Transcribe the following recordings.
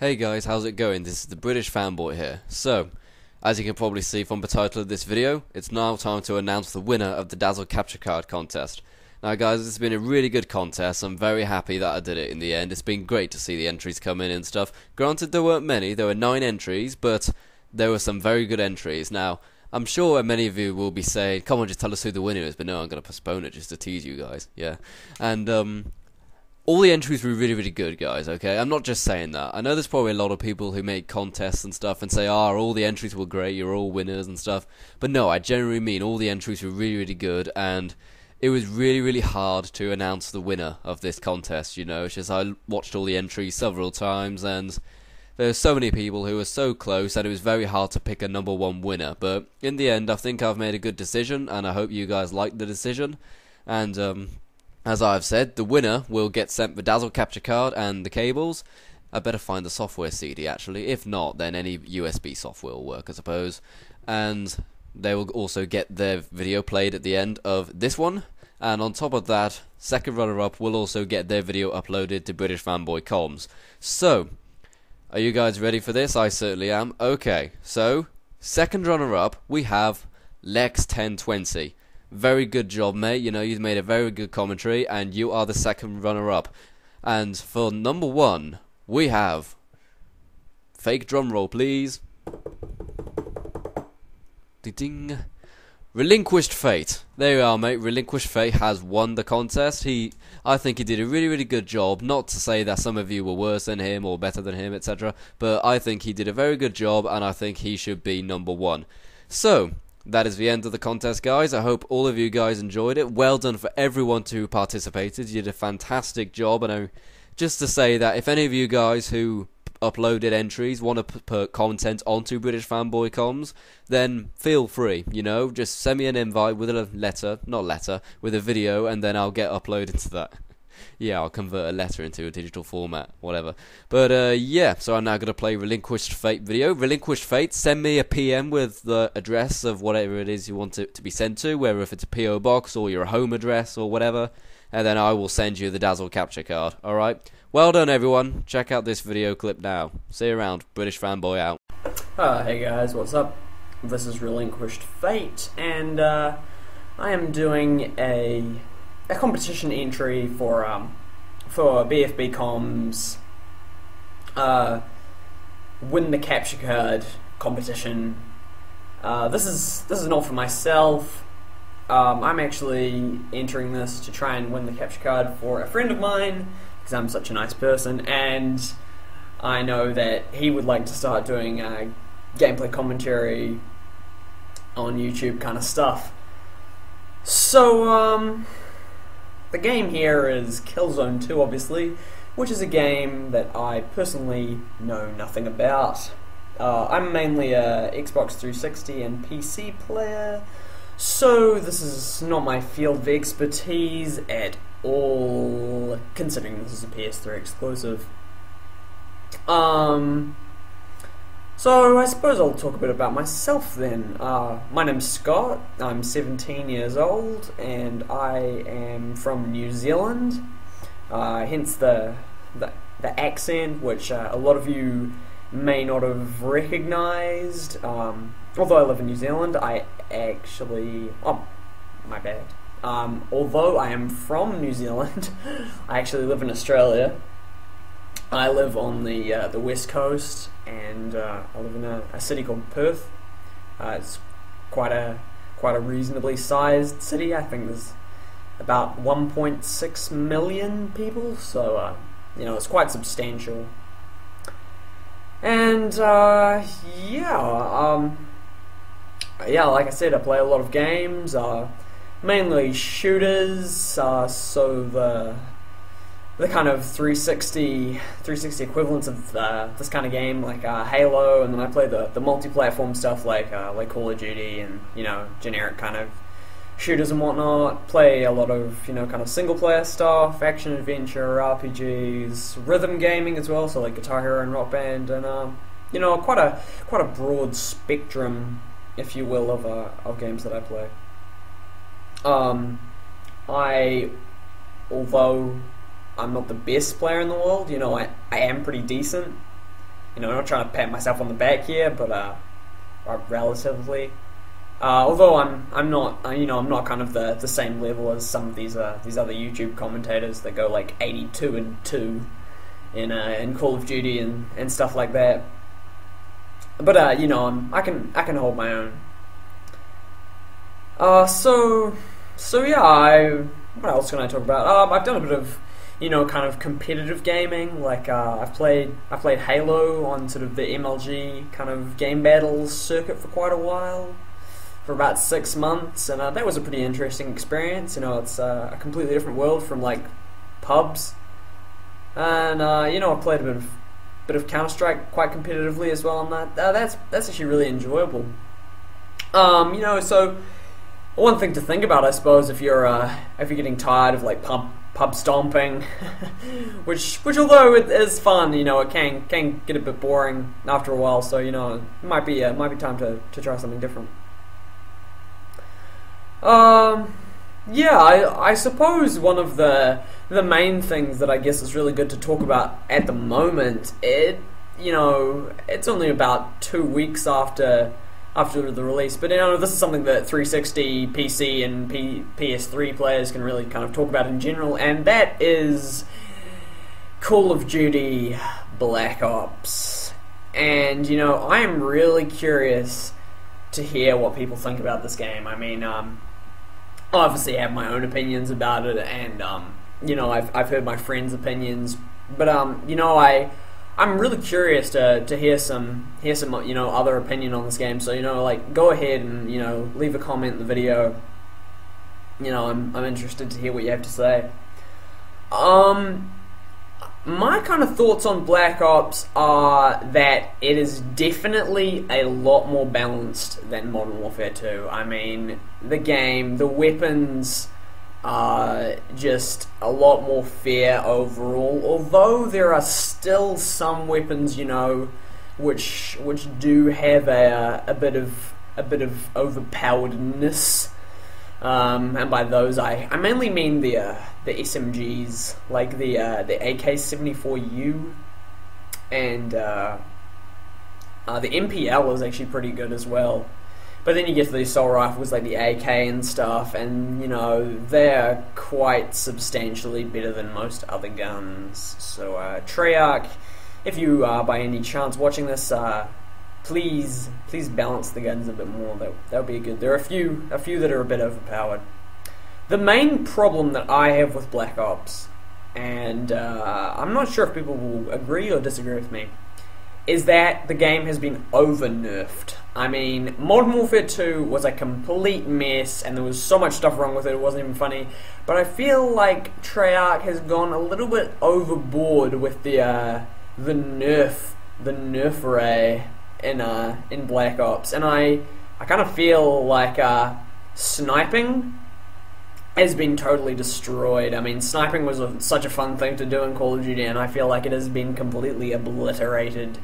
Hey guys, how's it going? This is the British Fanboy here. So, as you can probably see from the title of this video, it's now time to announce the winner of the Dazzle capture card contest. Now guys, it's been a really good contest. I'm very happy that I did it in the end. It's been great to see the entries come in and stuff. Granted, there weren't many, there were 9 entries, but there were some very good entries. Now, I'm sure many of you will be saying, come on, just tell us who the winner is, but no, I'm going to postpone it just to tease you guys, yeah. And, all the entries were really, really good, guys, okay? I'm not just saying that. I know there's probably a lot of people who make contests and stuff and say, all the entries were great, you're all winners and stuff. But no, I generally mean all the entries were really, really good, and it was really, really hard to announce the winner of this contest, you know? It's just I watched all the entries several times, and there were so many people who were so close that it was very hard to pick a #1 winner. But in the end, I think I've made a good decision, and I hope you guys like the decision. And, as I've said, the winner will get sent the Dazzle capture card and the cables. I better find the software CD actually. If not, then any USB software will work, I suppose. And they will also get their video played at the end of this one. And on top of that, second runner-up will also get their video uploaded to BfbComms. So, are you guys ready for this? I certainly am. Okay, so second runner-up we have Lex1020. Very good job, mate. You know, you've made a very good commentary, and you are the second runner-up. And for #1, we have... Fake drum roll, please. Ding. Relinquished Fate. There you are, mate. Relinquished Fate has won the contest. I think he did a really, really good job. Not to say that some of you were worse than him or better than him, etc. But I think he did a very good job, and I think he should be #1. So... that is the end of the contest, guys. I hope all of you guys enjoyed it. Well done for everyone who participated. You did a fantastic job. And just to say that if any of you guys who uploaded entries want to put content onto BfbComms, then feel free, you know. Just send me an invite with a letter, with a video, and then I'll get uploaded to that. Yeah, I'll convert a letter into a digital format, whatever. But, yeah, so I'm now going to play Relinquished Fate video. Relinquished Fate, send me a PM with the address of whatever it is you want it to be sent to, whether if it's a PO box or your home address or whatever, and then I will send you the Dazzle capture card, alright? Well done, everyone. Check out this video clip now. See you around. British Fanboy out. Hey guys, what's up? This is Relinquished Fate, and I am doing a competition entry for BfbComms win the capture card competition. This is not for myself. I'm actually entering this to try and win the capture card for a friend of mine because I'm such a nice person, and I know that he would like to start doing gameplay commentary on YouTube kind of stuff. So the game here is Killzone 2, obviously, which is a game that I personally know nothing about. I'm mainly a Xbox 360 and PC player, so this is not my field of expertise at all, considering this is a PS3 exclusive. So I suppose I'll talk a bit about myself then. My name's Scott, I'm 17 years old, and I am from New Zealand, hence the accent, which a lot of you may not have recognised. Although I live in New Zealand, I actually... oh, my bad. Although I am from New Zealand, I actually live in Australia. I live on the west coast, and I live in a city called Perth. It's quite a reasonably sized city. I think there's about 1.6 million people, so you know, it's quite substantial. And yeah, like I said, I play a lot of games, mainly shooters. So the kind of 360 equivalents of this kind of game, like Halo, and then I play the multi-platform stuff like Call of Duty and, you know, generic kind of shooters and whatnot. Play a lot of, you know, kind of single-player stuff, action adventure, RPGs, rhythm gaming as well, so like Guitar Hero and Rock Band, and you know, quite a broad spectrum, if you will, of games that I play. Although I'm not the best player in the world, you know, I am pretty decent. I'm not trying to pat myself on the back here, but relatively. Although I'm not, I'm not kind of the same level as some of these other YouTube commentators that go like 82-2 in Call of Duty and stuff like that. But I can hold my own. So yeah, what else can I talk about? I've done a bit of kind of competitive gaming. Like I played Halo on sort of the MLG kind of game battles circuit for quite a while, for about 6 months, and that was a pretty interesting experience. It's a completely different world from like pubs, and I played a bit of Counter-Strike quite competitively as well on that. That's actually really enjoyable. So one thing to think about, I suppose, if you're getting tired of like pub stomping, which although it is fun, it can get a bit boring after a while. So it might be time to try something different. Yeah, I suppose one of the main things that I guess is really good to talk about at the moment, it's only about 2 weeks after the release, but this is something that 360, PC, and PS3 players can really kind of talk about in general, and that is Call of Duty Black Ops. And I am really curious to hear what people think about this game. I mean, I obviously have my own opinions about it, and I've heard my friends' opinions, but I'm really curious to hear some other opinion on this game. So like go ahead and leave a comment in the video. I'm interested to hear what you have to say. My kind of thoughts on Black Ops are that it is definitely a lot more balanced than Modern Warfare 2. I mean, the weapons are just a lot more fair overall, although there are still some weapons, which do have a bit of overpoweredness. And by those I mainly mean the SMGs, like the AK-74U, and the MPL is actually pretty good as well. But then you get to the assault rifles like the AK and stuff, and they're quite substantially better than most other guns. So Treyarch, if you are by any chance watching this, please balance the guns a bit more. That would be good. There are a few that are a bit overpowered. The main problem that I have with Black Ops, and I'm not sure if people will agree or disagree with me, is that the game has been over-nerfed. I mean, Modern Warfare 2 was a complete mess, and there was so much stuff wrong with it, it wasn't even funny. But I feel like Treyarch has gone a little bit overboard with the nerf array in Black Ops, and I kind of feel like sniping has been totally destroyed. I mean, sniping was such a fun thing to do in Call of Duty, and I feel like it has been completely obliterated.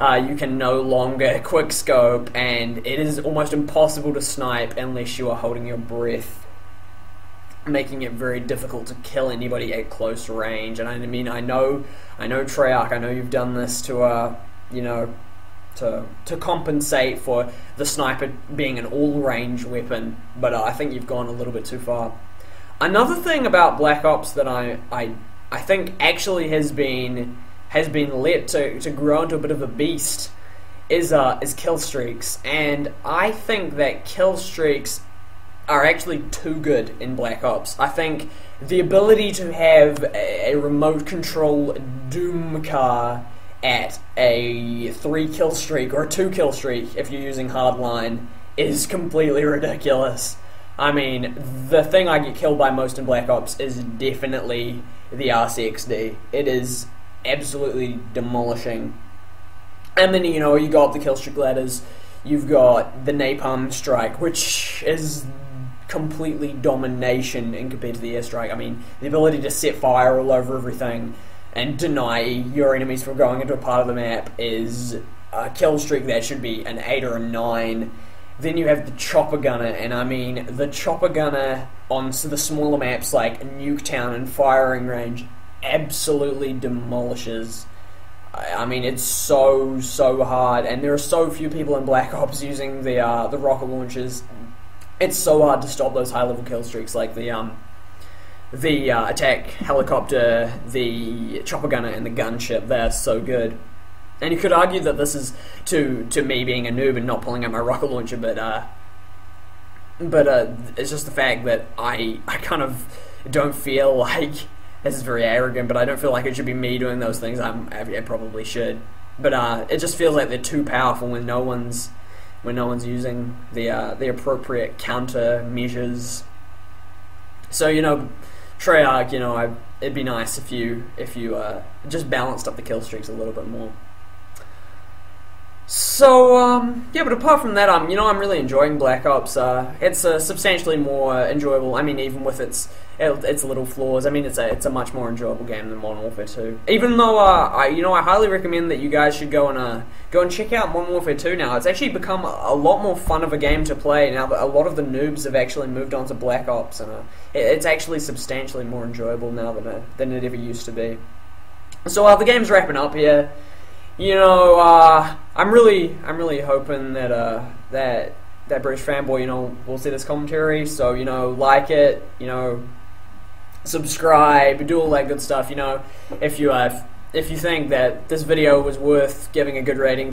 You can no longer quickscope, and it is almost impossible to snipe unless you are holding your breath, making it very difficult to kill anybody at close range. And I mean, I know Treyarch, I know you've done this to compensate for the sniper being an all-range weapon, but I think you've gone a little bit too far. Another thing about Black Ops that I think actually has been let to grow into a bit of a beast is kill streaks, and I think that kill streaks are actually too good in Black Ops. I think the ability to have a remote control Doom car at a 3-kill streak or a 2-kill streak if you're using hardline is completely ridiculous. I mean, the thing I get killed by most in Black Ops is definitely the RCXD. It is absolutely demolishing. And then, you go up the kill streak ladders, you've got the Napalm Strike, which is completely domination in compared to the airstrike. I mean, the ability to set fire all over everything and deny your enemies from going into a part of the map is a kill streak that should be an 8 or a 9. Then you have the Chopper Gunner, and I mean, the Chopper Gunner on the smaller maps like Nuketown and Firing Range absolutely demolishes I mean, it's so hard, and there are so few people in Black Ops using the rocket launchers. It's so hard to stop those high level kill streaks, like the attack helicopter, the chopper gunner, and the gunship. They're so good. And you could argue that this is to me being a noob and not pulling out my rocket launcher, but it's just the fact that I kind of don't feel like, this is very arrogant, but I don't feel like it should be me doing those things. I probably should, but it just feels like they're too powerful when no one's using the appropriate counter measures. So, you know, Treyarch, you know, it'd be nice if you just balanced up the kill streaks a little bit more. So, yeah, but apart from that, you know, I'm really enjoying Black Ops. It's substantially more enjoyable. I mean, even with its little flaws, I mean, it's a much more enjoyable game than Modern Warfare 2. Even though, I highly recommend that you guys should go and check out Modern Warfare 2 now. It's actually become a lot more fun of a game to play now that a lot of the noobs have actually moved on to Black Ops, and it's actually substantially more enjoyable now than it ever used to be. So, the game's wrapping up here. You know, I'm really hoping that that British fanboy, you know, will see this commentary. So, you know, like it, you know, subscribe, do all that good stuff. You know, if you think that this video was worth giving a good rating.